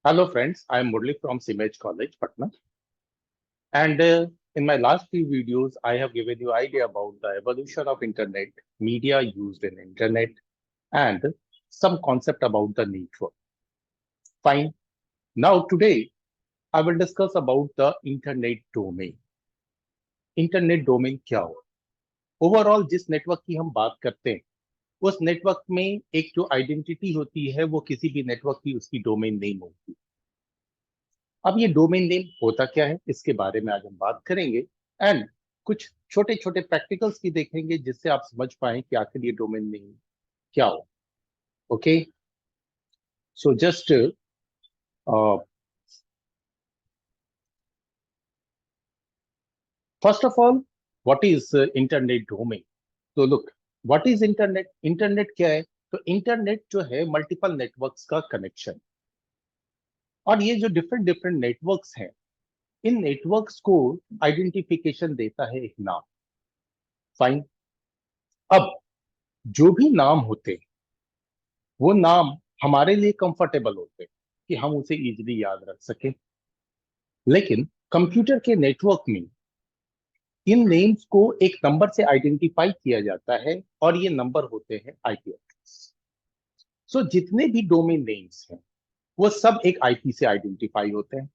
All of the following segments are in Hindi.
Hello, friends. I am Murli from Simej College, Patna. And in my last few videos, I have given you idea about the evolution of internet, media used in internet, and some concept about the network. Fine. Now today, I will discuss about the internet domain. Internet domain क्या हो? ओवरऑल जिस नेटवर्क की हम बात करते हैं, उस नेटवर्क में एक जो आइडेंटिटी होती है, वो किसी भी नेटवर्क की उसकी डोमेन नेम होती है। अब ये डोमेन नेम होता क्या है, इसके बारे में आज हम बात करेंगे एंड कुछ छोटे छोटे प्रैक्टिकल्स भी देखेंगे जिससे आप समझ पाए कि आखिर ये डोमेन नेम क्या हो। Okay, so just first of all, what is internet domain? तो look, what is internet? Internet क्या है? तो इंटरनेट जो है मल्टीपल नेटवर्क्स का कनेक्शन, और ये जो डिफरेंट डिफरेंट नेटवर्क्स हैं, इन नेटवर्क्स को आइडेंटिफिकेशन देता है एक नाम। फाइन। अब जो भी नाम होते हैं, वो नाम हमारे लिए कंफर्टेबल होते हैं कि हम उसे इजीली याद रख सकें। लेकिन कंप्यूटर के नेटवर्क में इन नेम्स को एक नंबर से आइडेंटिफाई किया जाता है, और ये नंबर होते हैं आईपी एड्रेस। सो जितने भी डोमेन नेम्स हैं, वो सब एक आईपी से आइडेंटिफाई होते हैं,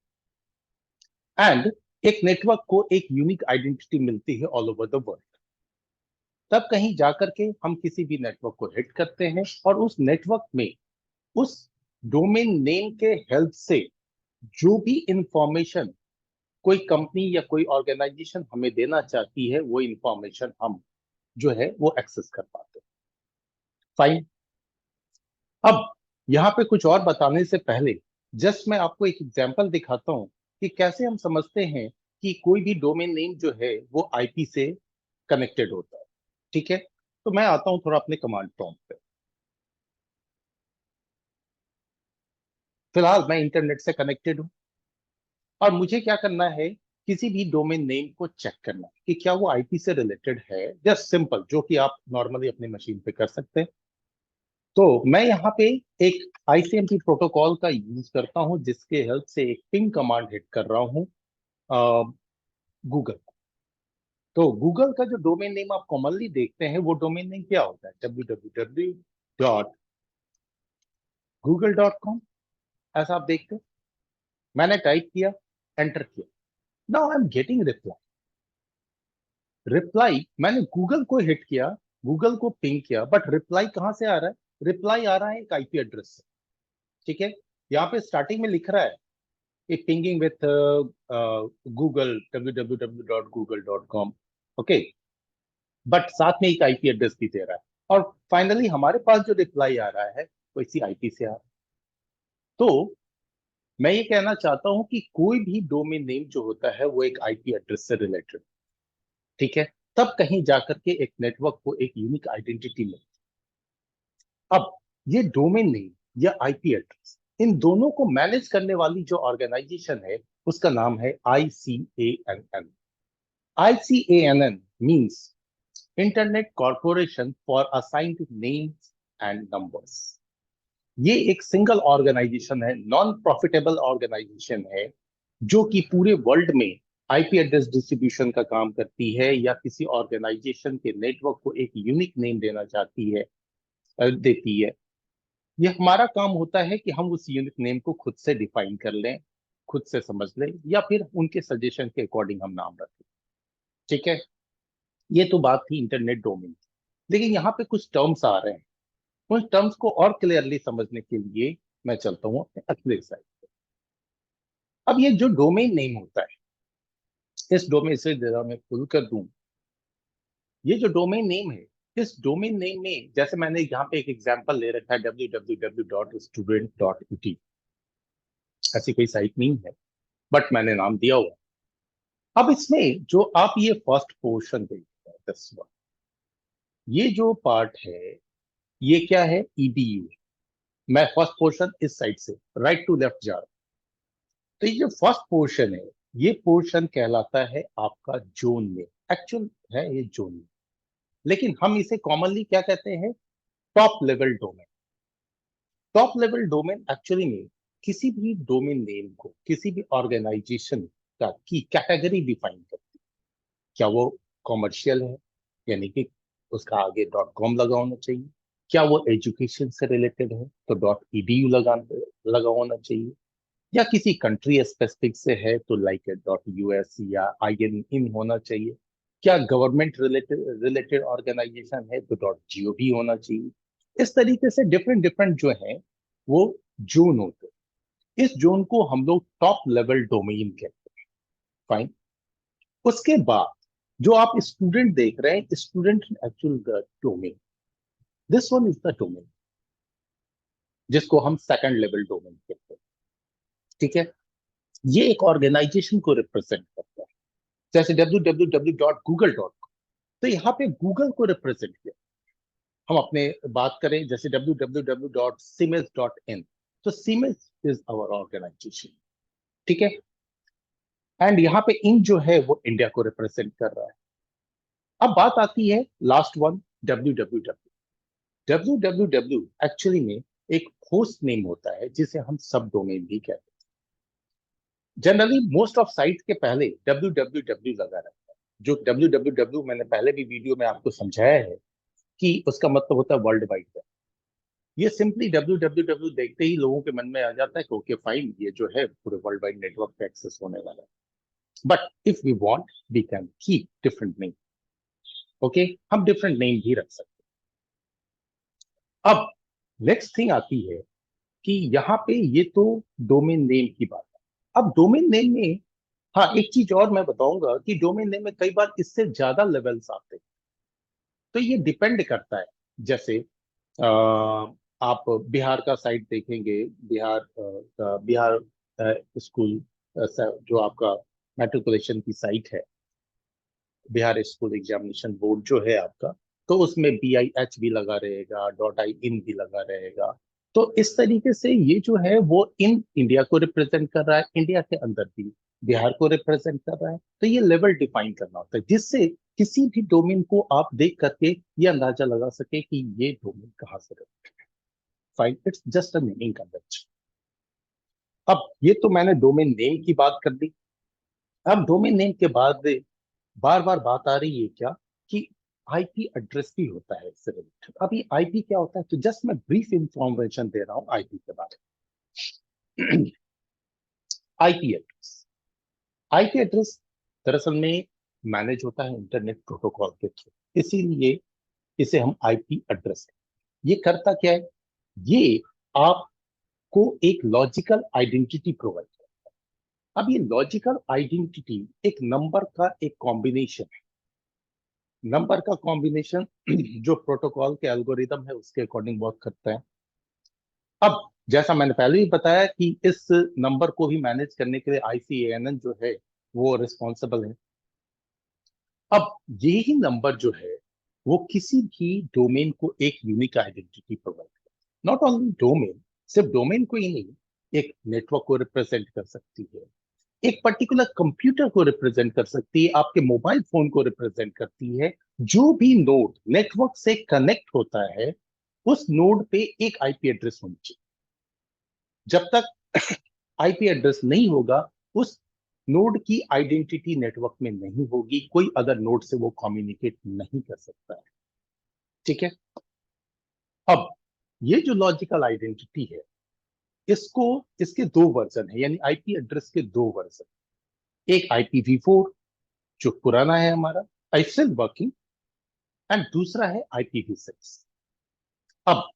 एंड एक नेटवर्क को एक यूनिक आइडेंटिटी मिलती है ऑल ओवर द वर्ल्ड। तब कहीं जाकर के हम किसी भी नेटवर्क को हिट करते हैं, और उस नेटवर्क में उस डोमेन नेम के हेल्प से जो भी इंफॉर्मेशन कोई कंपनी या कोई ऑर्गेनाइजेशन हमें देना चाहती है, वो इंफॉर्मेशन हम जो है वो एक्सेस कर पाते हैं। फाइन। अब यहाँ पे कुछ और बताने से पहले जस्ट मैं आपको एक एग्जांपल दिखाता हूँ कि कैसे हम समझते हैं कि कोई भी डोमेन नेम जो है वो आईपी से कनेक्टेड होता है। ठीक है, तो मैं आता हूँ थोड़ा अपने कमांड प्रॉम्प्ट पे। फिलहाल मैं इंटरनेट से कनेक्टेड हूँ, और मुझे क्या करना है, किसी भी डोमेन नेम को चेक करना है कि क्या वो आईपी से रिलेटेड है। जस्ट सिंपल, जो कि आप नॉर्मली अपनी मशीन पे कर सकते हैं। तो मैं यहाँ पे एक आईसीएमपी प्रोटोकॉल का यूज करता हूँ, जिसके हेल्प से एक पिंग कमांड हिट कर रहा हूँ गूगल। तो गूगल का जो डोमेन नेम आप कॉमनली देखते हैं, वो डोमेन नेम क्या होता है? www.google.com, ऐसा आप देखते हैं। मैंने टाइप किया, एंटर किया, now I am getting reply. Reply मैंने गूगल को हिट किया, गूगल को पिंग किया, बट रिप्लाई कहां से आ रहा है? रिप्लाई आ रहा है एक आईपी एड्रेस से। ठीक है, यहाँ पे स्टार्टिंग में लिख रहा है a pinging with Google www.google.com। Okay, but साथ में एक आईपी एड्रेस भी दे रहा है, और फाइनली हमारे पास जो रिप्लाई आ रहा है वो इसी आईपी से आ रहा है। तो मैं ये कहना चाहता हूं कि कोई भी डोमेन नेम जो होता है वो एक आईपी एड्रेस से रिलेटेड। ठीक है, तब कहीं जाकर के एक नेटवर्क को एक यूनिक आइडेंटिटी मिलती है। अब ये डोमेन नेम या आईपी एड्रेस, इन दोनों को मैनेज करने वाली जो ऑर्गेनाइजेशन है, उसका नाम है ICANN. ICANN means internet corporation for assigned names and numbers. ये एक सिंगल ऑर्गेनाइजेशन है, नॉन प्रॉफिटेबल ऑर्गेनाइजेशन है, जो कि पूरे वर्ल्ड में आईपी एड्रेस डिस्ट्रीब्यूशन का काम करती है, या किसी ऑर्गेनाइजेशन के नेटवर्क को एक यूनिक नेम देना चाहती है, देती है। ये हमारा काम होता है कि हम उस यूनिक नेम को खुद से डिफाइन कर लें, खुद से समझ लें, या फिर उनके सजेशन के अकॉर्डिंग हम नाम रखें। ठीक है, ये तो बात थी इंटरनेट डोमेन की। लेकिन यहाँ पे कुछ टर्म्स आ रहे हैं, उन टर्म्स को और क्लियरली समझने के लिए मैं चलता हूँ अपने अगले स्लाइड पे। अब ये जो डोमेन नेम होता है, इस डोमेन से जरा मैं फुल कर दूं, ये जो डोमेन नेम है, इस डोमेन नेम में जैसे मैंने यहाँ पे एक एग्जांपल ले रखा है www.student.ut, ऐसी कोई साइट नहीं है, बट मैंने नाम दिया हुआ। अब इसमें जो आप ये फर्स्ट पोर्शन देख रहे हैं, this one, ये जो पार्ट है, ये क्या है? ईडीयू। मैं फर्स्ट पोर्शन इस साइड से राइट टू लेफ्ट जा रहा हूं। तो ये जो फर्स्ट पोर्शन है, ये पोर्शन कहलाता है आपका जोन में। एक्चुअल है ये जोन में, लेकिन हम इसे कॉमनली क्या कहते हैं? Top level domain. Top level domain actually में किसी भी डोमेन नेम को किसी भी ऑर्गेनाइजेशन का की कैटेगरी डिफाइन करती है। क्या वो कॉमर्शियल है, यानी कि उसका आगे डॉट कॉम लगा होना चाहिए। क्या वो एजुकेशन से रिलेटेड है तो डॉट edu लगा होना चाहिए। या किसी कंट्री स्पेसिफिक से है तो लाइक डॉट यूएस या आईएन इन होना चाहिए। क्या गवर्नमेंट रिलेटेड रिलेटेड ऑर्गेनाइजेशन है तो डॉट जीओवी होना चाहिए। इस तरीके से डिफरेंट डिफरेंट जो है वो जोन होते हैं। इस जोन को हम लोग टॉप लेवल डोमेन कहते हैं। फाइन। उसके बाद जो आप स्टूडेंट देख रहे हैं, student actual domain, this one is the domain जिसको हम सेकंड लेवल डोमेन कहते हैं। ठीक है। ये एक ऑर्गेनाइजेशन को रिप्रेजेंट करता है, जैसे www.google.com, तो यहाँ पे गूगल को रिप्रेजेंट किया। हम अपने बात करें जैसे www.siemens.in, तो सीमेंस इज आवर ऑर्गेनाइजेशन। ठीक है। एंड यहाँ पे इन जो है वो इंडिया को रिप्रेजेंट कर रहा है। अब बात आती है last one, www। www actually में एक होस्ट नेम होता है जिसे हम सब डोमेन भी कहते हैं। जनरली मोस्ट ऑफ साइट के पहले www लगा रहता है। जो www मैंने पहले भी वीडियो में आपको समझाया है कि उसका मतलब होता है वर्ल्ड वाइड वेब। ये सिंपली www देखते ही लोगों के मन में आ जाता है कि ओके फाइन, ये जो है पूरे वर्ल्ड वाइड नेटवर्क पे एक्सेस होने वाला है। But if we want we can keep different name. Okay, हम डिफरेंट नेम भी रख सकते हैं। अब नेक्स्ट थिंग आती है कि यहाँ पे ये तो डोमेन नेम की बात है। अब डोमेन नेम में, हाँ, एक चीज और मैं बताऊंगा कि डोमेन नेम में कई बार इससे ज्यादा लेवल्स आते हैं। तो ये डिपेंड करता है। जैसे अ, आप बिहार का साइट देखेंगे, बिहार स्कूल जो आपका मैट्रिकुलेशन की साइट है, बिहार स्कूल एग्जामिनेशन बोर्ड जो है आपका, तो उसमें BIH भी लगा रहेगा, .in भी लगा रहेगा। तो इस तरीके से ये जो है वो इन इंडिया को रिप्रेजेंट कर रहा है, इंडिया के अंदर भी बिहार को रिप्रेजेंट कर रहा है। तो ये लेवल डिफाइन करना होता है जिससे किसी भी डोमेन को आप देख करके ये अंदाजा लगा सके कि ये डोमेन कहाँ से fine. It's just a naming convention. अब ये तो मैंने डोमेन नेम की बात कर दी। अब डोमेन नेम के बाद बार बार बात आ रही है क्या कि आईपी एड्रेस भी होता है इससे रिलेटेड। अब ये आईपी क्या होता है, तो जस्ट मैं ब्रीफ इंफॉर्मेशन दे रहा हूँ आईपी के बारे में। आईपी एड्रेस, आईपी एड्रेस दरअसल में मैनेज होता है इंटरनेट प्रोटोकॉल के थ्रू, इसीलिए इसे हम आईपी एड्रेस। ये करता क्या है, ये आपको एक लॉजिकल आइडेंटिटी प्रोवाइड करता है। अब ये लॉजिकल आइडेंटिटी एक नंबर का एक कॉम्बिनेशन है। नंबर का कॉम्बिनेशन जो प्रोटोकॉल के एल्गोरिदम है उसके अकॉर्डिंग वर्क करता है। अब जैसा मैंने पहले ही बताया कि इस नंबर को भी मैनेज करने के लिए ICANN जो है वो रिस्पॉन्सिबल है। अब यही नंबर जो है वो किसी भी डोमेन को एक यूनिक आइडेंटिटी प्रोवाइड करता है। नॉट ओनली डोमेन, सिर्फ डोमेन को ही नहीं, एक नेटवर्क को रिप्रेजेंट कर सकती है, एक पर्टिकुलर कंप्यूटर को रिप्रेजेंट कर सकती है, आपके मोबाइल फोन को रिप्रेजेंट करती है। जो भी नोड नेटवर्क से कनेक्ट होता है उस नोड पे एक आईपी एड्रेस होनी चाहिए। जब तक आईपी एड्रेस नहीं होगा उस नोड की आइडेंटिटी नेटवर्क में नहीं होगी, कोई अदर नोड से वो कम्युनिकेट नहीं कर सकता है। ठीक है। अब ये जो लॉजिकल आइडेंटिटी है, इसको इसके दो वर्जन है, यानी आईपी एड्रेस के दो वर्जन। एक IPv4 जो पुराना है हमारा, आई स्टिल वर्किंग, एंड दूसरा है IPv6। अब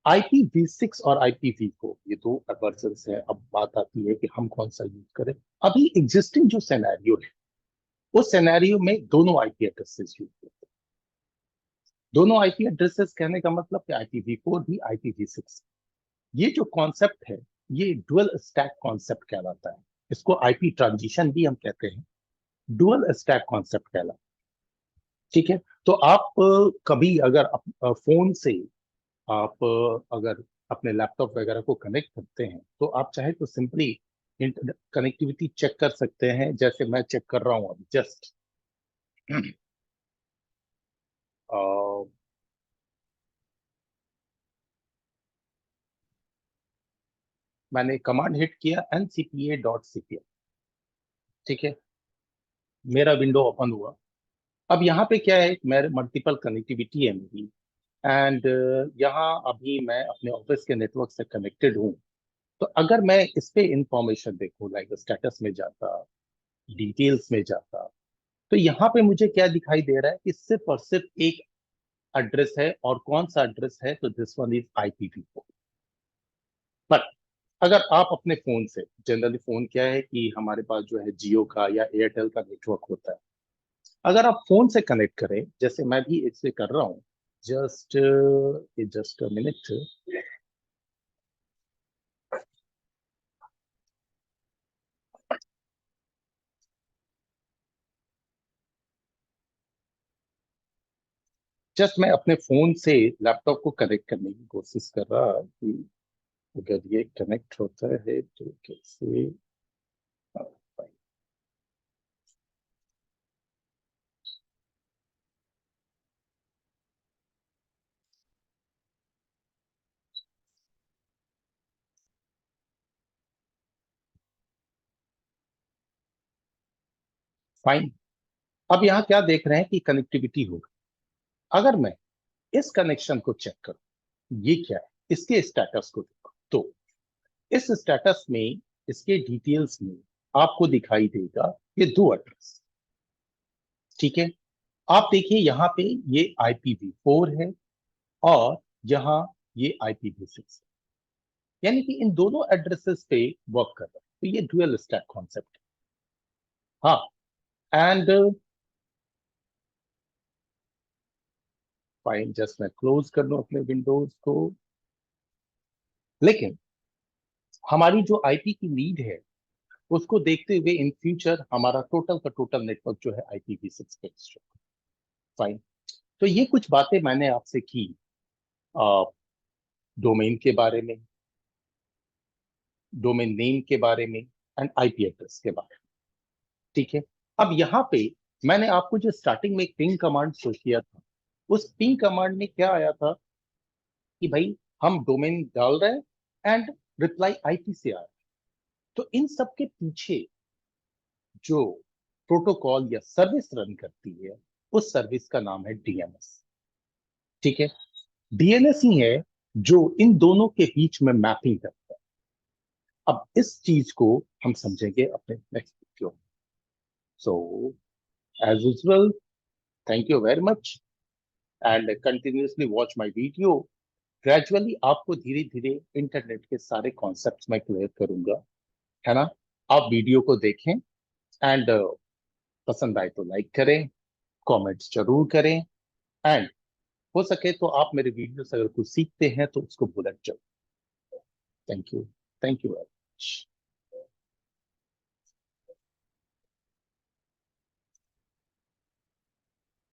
IPv6 और IPv4 ये दो वर्जन है। अब बात आती है कि हम कौन सा यूज करें। अभी एग्जिस्टिंग जो सिनेरियो है उस सिनेरियो में दोनों आईपी एड्रेसेस यूज होते हैं। दोनों आईपी एड्रेसेस कहने का मतलब कि IPv4 भी IPv6। ये जो कॉन्सेप्ट है ये डुअल स्टैक कॉन्सेप्ट कहलाता है। इसको आईपी ट्रांजिशन भी हम कहते हैं, डुअल स्टैक कॉन्सेप्ट कहलाता है। ठीक है। तो आप कभी अगर फोन से आप अगर अपने लैपटॉप वगैरह को कनेक्ट करते हैं तो आप चाहे तो सिंपली कनेक्टिविटी चेक कर सकते हैं, जैसे मैं चेक कर रहा हूं अभी जस्ट। मैंने कमांड हिट किया ncpa.cpl, ठीक है, मेरा विंडो ओपन हुआ। अब यहाँ पे क्या है, मेरे मल्टीपल कनेक्टिविटी है मेरी, एंड यहाँ अभी मैं अपने ऑफिस के नेटवर्क से कनेक्टेड हूँ। तो अगर मैं इस पे इंफॉर्मेशन देखूँ, लाइक स्टेटस में जाता, डिटेल्स में जाता, तो यहाँ पे मुझे क्या दिखाई दे रहा है कि सिर्फ और सिर्फ एक एड्रेस है, और कौन सा एड्रेस है, तो this one is IPv4। But अगर आप अपने फोन से, जनरली फोन क्या है कि हमारे पास जो है जियो का या एयरटेल का नेटवर्क होता है, अगर आप फोन से कनेक्ट करें, जैसे मैं भी इससे कर रहा हूँ, just just a minute, just मैं अपने फोन से लैपटॉप को कनेक्ट करने की कोशिश कर रहा कि अगर ये कनेक्ट होता है तो कैसे। फाइन। अब यहाँ क्या देख रहे हैं कि कनेक्टिविटी होगा। अगर मैं इस कनेक्शन को चेक करूं, ये क्या है, इसके स्टेटस को देखो, तो इस स्टेटस में, इसके डिटेल्स में आपको दिखाई देगा ये दो एड्रेस, ठीक है। आप देखिए यहाँ पे ये IPv4 है, और यहाँ ये IPv6 है, यानी कि इन दोनों एड्रेसेस पे वर्क कर रहा है। तो ये डुअल स्टैक कॉन्सेप्ट है। हाँ, एंड फाइन, जस्ट मैं क्लोज कर लूं अपने विंडोज को। लेकिन हमारी जो IP की नीड है, उसको देखते हुए इन फ्यूचर हमारा टोटल का टोटल नेटवर्क जो है IPv6 पे। फाइन। तो ये कुछ बातें मैंने आपसे की डोमेन के बारे में, डोमेन नेम के बारे में, एंड IP एड्रेस के बारे में, ठीक है। अब यहाँ पे मैंने आपको जो स्टार्टिंग में एक पिंग कमांड शो किया था, उस पिंग कमांड में क्या आया था कि भाई हम डोमेन डाल रहे हैं एंड रिप्लाई IP से आ रहा है। तो इन सब के पीछे जो प्रोटोकॉल या सर्विस रन करती है, उस सर्विस का नाम है DNS, ठीक है। DNS ही है जो इन दोनों के बीच में मैपिंग करता है। अब इस चीज को हम समझेंगे अपने नेक्स्ट वीडियो में। So as usual, thank you very much, and continuously watch my video. Gradually आपको धीरे धीरे इंटरनेट के सारे कॉन्सेप्ट्स मैं क्लियर करूंगा, है ना। आप वीडियो को देखें, एंड पसंद आए तो लाइक करें, कमेंट्स जरूर करें, एंड हो सके तो आप मेरे वीडियो से अगर कुछ सीखते हैं तो उसको बुलेट जरूर। Thank you. Thank you very much.